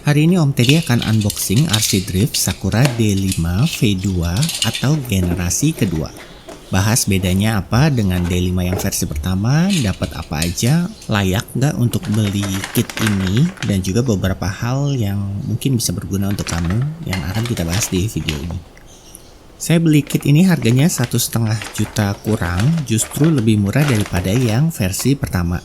Hari ini Om Teddy akan unboxing RC Drift Sakura D5 V2 atau generasi kedua. Bahas bedanya apa dengan D5 yang versi pertama, dapat apa aja, layak nggak untuk beli kit ini, dan juga beberapa hal yang mungkin bisa berguna untuk kamu yang akan kita bahas di video ini. Saya beli kit ini harganya 1,5 juta kurang, justru lebih murah daripada yang versi pertama.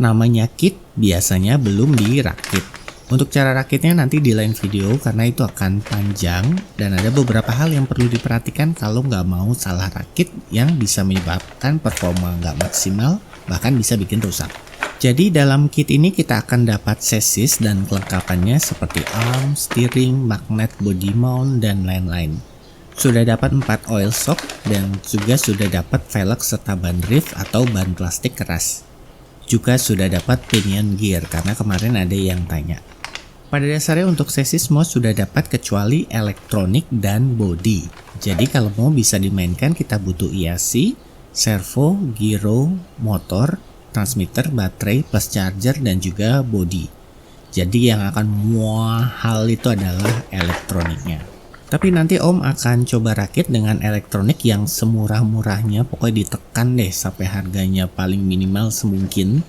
Namanya kit, biasanya belum dirakit. Untuk cara rakitnya nanti di lain video karena itu akan panjang dan ada beberapa hal yang perlu diperhatikan kalau nggak mau salah rakit yang bisa menyebabkan performa nggak maksimal, bahkan bisa bikin rusak. Jadi dalam kit ini kita akan dapat chassis dan kelengkapannya seperti arm, steering, magnet, body mount, dan lain-lain. Sudah dapat 4 oil shock dan juga sudah dapat velg serta ban drift atau ban plastik keras. Juga sudah dapat pinion gear karena kemarin ada yang tanya. Pada dasarnya untuk chassis semua sudah dapat kecuali elektronik dan body. Jadi kalau mau bisa dimainkan kita butuh IAC, servo, giro, motor, transmitter, baterai, plus charger, dan juga body. Jadi yang akan mahal itu adalah elektroniknya. Tapi nanti Om akan coba rakit dengan elektronik yang semurah-murahnya, pokoknya ditekan deh sampai harganya paling minimal semungkin.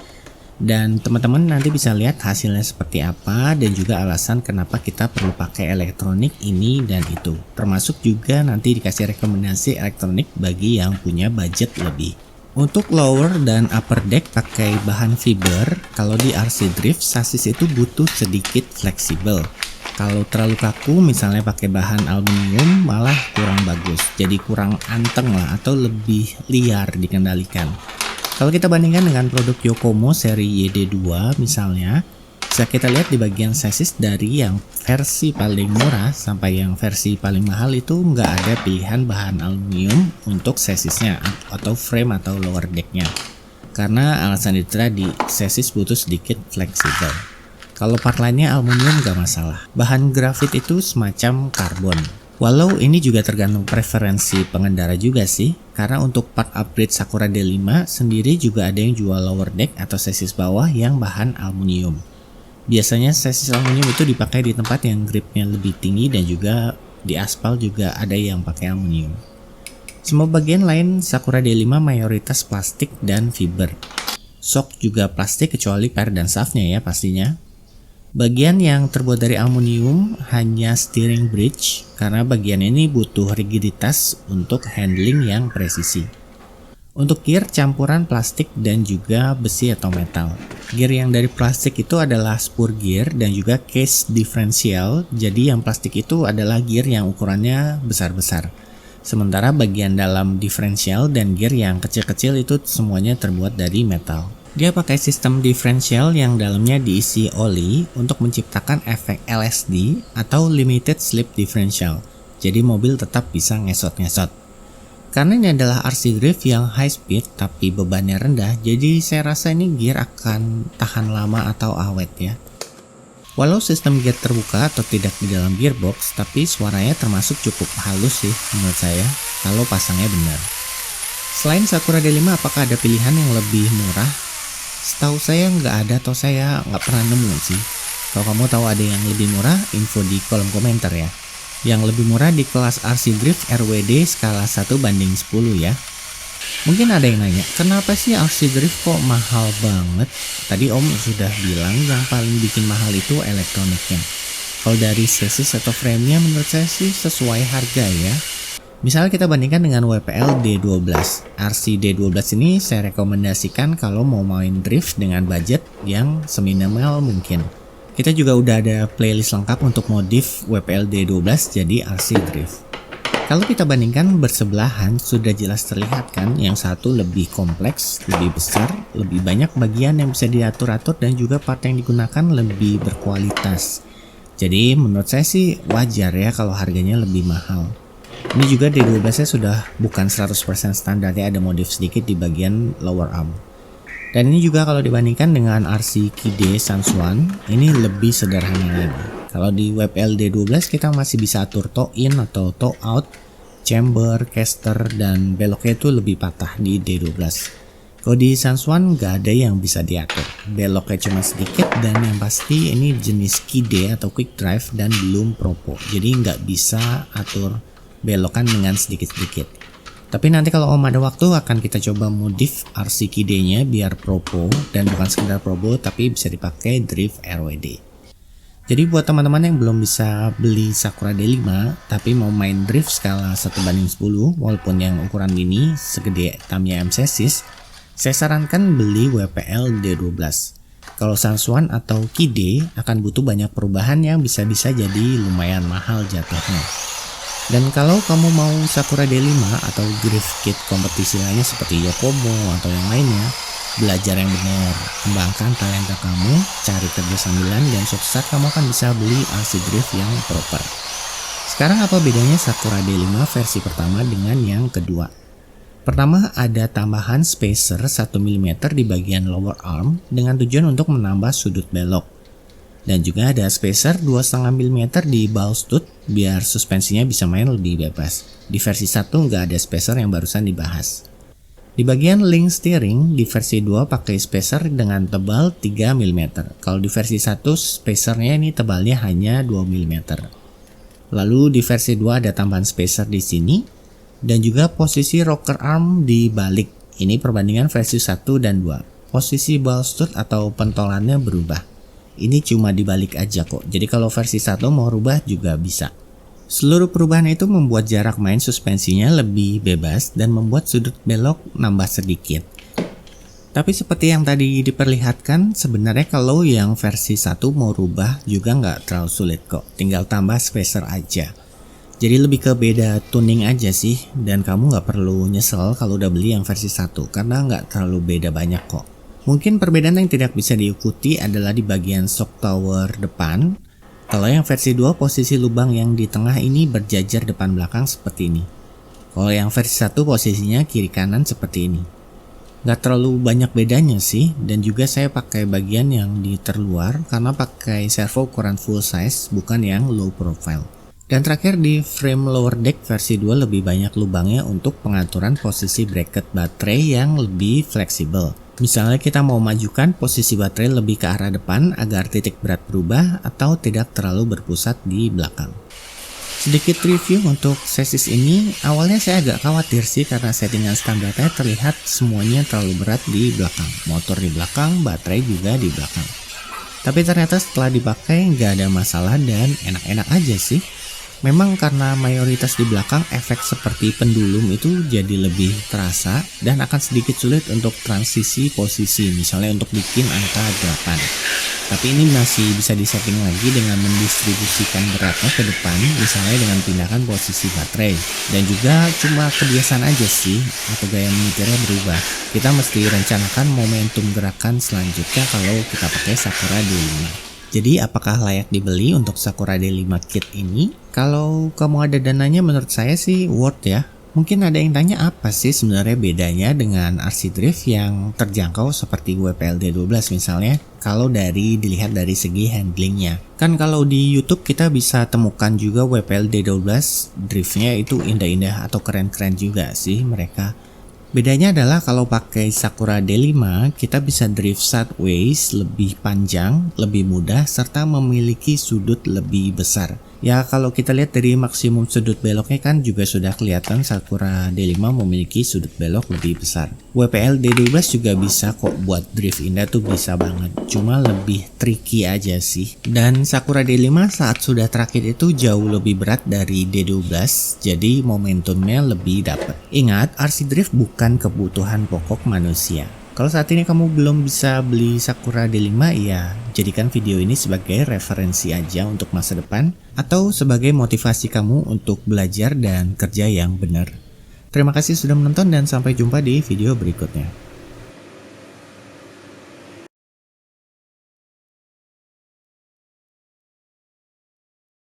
Dan teman-teman nanti bisa lihat hasilnya seperti apa dan juga alasan kenapa kita perlu pakai elektronik ini dan itu. Termasuk juga nanti dikasih rekomendasi elektronik bagi yang punya budget lebih. Untuk lower dan upper deck pakai bahan fiber, kalau di RC Drift sasis itu butuh sedikit fleksibel. Kalau terlalu kaku misalnya pakai bahan aluminium malah kurang bagus, jadi kurang anteng lah atau lebih liar dikendalikan. Kalau kita bandingkan dengan produk Yokomo seri YD2 misalnya, bisa kita lihat di bagian chassis dari yang versi paling murah sampai yang versi paling mahal itu nggak ada pilihan bahan aluminium untuk chassisnya atau frame atau lower decknya. Karena alasan itu tadi, chassis butuh sedikit fleksibel. Kalau part lainnya aluminium nggak masalah. Bahan grafit itu semacam karbon. Walau ini juga tergantung preferensi pengendara juga sih, karena untuk part upgrade Sakura D5 sendiri juga ada yang jual lower deck atau chassis bawah yang bahan aluminium. Biasanya chassis aluminium itu dipakai di tempat yang gripnya lebih tinggi dan juga di aspal juga ada yang pakai aluminium. Semua bagian lain Sakura D5 mayoritas plastik dan fiber. Shock juga plastik kecuali per dan shaftnya ya pastinya. Bagian yang terbuat dari aluminium hanya steering bridge karena bagian ini butuh rigiditas untuk handling yang presisi. Untuk gear campuran plastik dan juga besi atau metal. Gear yang dari plastik itu adalah spur gear dan juga case differential, jadi yang plastik itu adalah gear yang ukurannya besar-besar. Sementara bagian dalam differential dan gear yang kecil-kecil itu semuanya terbuat dari metal. Dia pakai sistem differential yang dalamnya diisi oli untuk menciptakan efek LSD atau limited slip differential. Jadi mobil tetap bisa ngesot-ngesot. Karena ini adalah RC Drift yang high speed tapi bebannya rendah, jadi saya rasa ini gear akan tahan lama atau awet ya. Walau sistem gear terbuka atau tidak di dalam gearbox, tapi suaranya termasuk cukup halus sih menurut saya kalau pasangnya benar. Selain Sakura D5 apakah ada pilihan yang lebih murah? Setahu saya nggak ada atau saya nggak pernah nemu sih. Kalau kamu tahu ada yang lebih murah, info di kolom komentar ya. Yang lebih murah di kelas RC Drift RWD skala 1/10 ya. Mungkin ada yang nanya, kenapa sih RC Drift kok mahal banget? Tadi Om sudah bilang yang paling bikin mahal itu elektroniknya. Kalau dari chassis atau frame-nya menurut saya sih sesuai harga ya. Misalnya kita bandingkan dengan WPL D12. RC D12 ini saya rekomendasikan kalau mau main drift dengan budget yang seminimal mungkin. Kita juga udah ada playlist lengkap untuk modif WPL D12 jadi RC Drift. Kalau kita bandingkan bersebelahan sudah jelas terlihat kan yang satu lebih kompleks, lebih besar, lebih banyak bagian yang bisa diatur-atur dan juga part yang digunakan lebih berkualitas. Jadi menurut saya sih wajar ya kalau harganya lebih mahal. Ini juga D12 nya sudah bukan 100% standar ya, ada modif sedikit di bagian lower arm. Dan ini juga kalau dibandingkan dengan RC Kide Sansuan, ini lebih sederhana lagi. Kalau di WPL D12 kita masih bisa atur toe in atau toe out, chamber, caster, dan beloknya itu lebih patah di D12. Kalau di Sanswan nggak ada yang bisa diatur, beloknya cuma sedikit dan yang pasti ini jenis KID atau quick drive dan belum propo, jadi nggak bisa atur belokan dengan sedikit-sedikit. Tapi nanti kalau Om ada waktu akan kita coba modif RC KID-nya biar propo dan bukan sekedar propo tapi bisa dipakai drift RWD. Jadi buat teman-teman yang belum bisa beli Sakura D5 tapi mau main drift skala 1:10 walaupun yang ukuran mini segede Tamiya M Chassis, saya sarankan beli WPL D12. Kalau Sanswan atau KID akan butuh banyak perubahan yang bisa-bisa jadi lumayan mahal jatuhnya. Dan kalau kamu mau Sakura D5 atau drift kit kompetisi lainnya seperti Yokomo atau yang lainnya, belajar yang benar, kembangkan talenta kamu, cari kerja sambilan dan suatu saat kamu akan bisa beli RC drift yang proper. Sekarang apa bedanya Sakura D5 versi pertama dengan yang kedua? Pertama, ada tambahan spacer 1 mm di bagian lower arm dengan tujuan untuk menambah sudut belok. Dan juga ada spacer 2,5 mm di ball stud biar suspensinya bisa main lebih bebas. Di versi 1 nggak ada spacer yang barusan dibahas. Di bagian link steering, di versi 2 pakai spacer dengan tebal 3 mm. Kalau di versi 1, spacernya ini tebalnya hanya 2 mm. Lalu di versi 2 ada tambahan spacer di sini. Dan juga posisi rocker arm dibalik. Ini perbandingan versi 1 dan 2. Posisi ball stud atau pentolannya berubah. Ini cuma dibalik aja kok. Jadi kalau versi 1 mau rubah juga bisa. Seluruh perubahan itu membuat jarak main suspensinya lebih bebas dan membuat sudut belok nambah sedikit. Tapi seperti yang tadi diperlihatkan, sebenarnya kalau yang versi 1 mau rubah juga nggak terlalu sulit kok. Tinggal tambah spacer aja. Jadi lebih ke beda tuning aja sih, dan kamu nggak perlu nyesel kalau udah beli yang versi 1 karena nggak terlalu beda banyak kok. Mungkin perbedaan yang tidak bisa diikuti adalah di bagian shock tower depan. Kalau yang versi 2 posisi lubang yang di tengah ini berjajar depan belakang seperti ini. Kalau yang versi 1 posisinya kiri kanan seperti ini. Nggak terlalu banyak bedanya sih, dan juga saya pakai bagian yang di terluar karena pakai servo ukuran full size bukan yang low profile. Dan terakhir di frame lower deck versi 2 lebih banyak lubangnya untuk pengaturan posisi bracket baterai yang lebih fleksibel. Misalnya kita mau majukan posisi baterai lebih ke arah depan agar titik berat berubah atau tidak terlalu berpusat di belakang. Sedikit review untuk chassis ini, awalnya saya agak khawatir sih karena settingan standarnya terlihat semuanya terlalu berat di belakang. Motor di belakang, baterai juga di belakang. Tapi ternyata setelah dipakai nggak ada masalah dan enak-enak aja sih. Memang karena mayoritas di belakang efek seperti pendulum itu jadi lebih terasa dan akan sedikit sulit untuk transisi posisi, misalnya untuk bikin angka 8. Tapi ini masih bisa disetting lagi dengan mendistribusikan beratnya ke depan, misalnya dengan pindahkan posisi baterai. Dan juga cuma kebiasaan aja sih, atau gaya menyetirnya berubah. Kita mesti rencanakan momentum gerakan selanjutnya kalau kita pakai Sakura D5. Jadi apakah layak dibeli untuk Sakura D5 kit ini? Kalau kamu ada dananya menurut saya sih worth ya. Mungkin ada yang tanya apa sih sebenarnya bedanya dengan RC Drift yang terjangkau seperti WPL D12 misalnya, kalau dilihat dari segi handlingnya. Kan kalau di YouTube kita bisa temukan juga WPL D12 driftnya itu indah-indah atau keren-keren juga sih mereka. Bedanya adalah kalau pakai Sakura D5, kita bisa drift sideways lebih panjang, lebih mudah, serta memiliki sudut lebih besar. Ya kalau kita lihat dari maksimum sudut beloknya kan juga sudah kelihatan Sakura D5 memiliki sudut belok lebih besar. WPL D12 juga bisa kok buat drift indah tuh bisa banget, cuma lebih tricky aja sih. Dan Sakura D5 saat sudah terakhir itu jauh lebih berat dari D12, jadi momentumnya lebih dapat. Ingat, RC Drift bukan kebutuhan pokok manusia. Kalau saat ini kamu belum bisa beli Sakura D5, ya jadikan video ini sebagai referensi aja untuk masa depan atau sebagai motivasi kamu untuk belajar dan kerja yang benar. Terima kasih sudah menonton dan sampai jumpa di video berikutnya.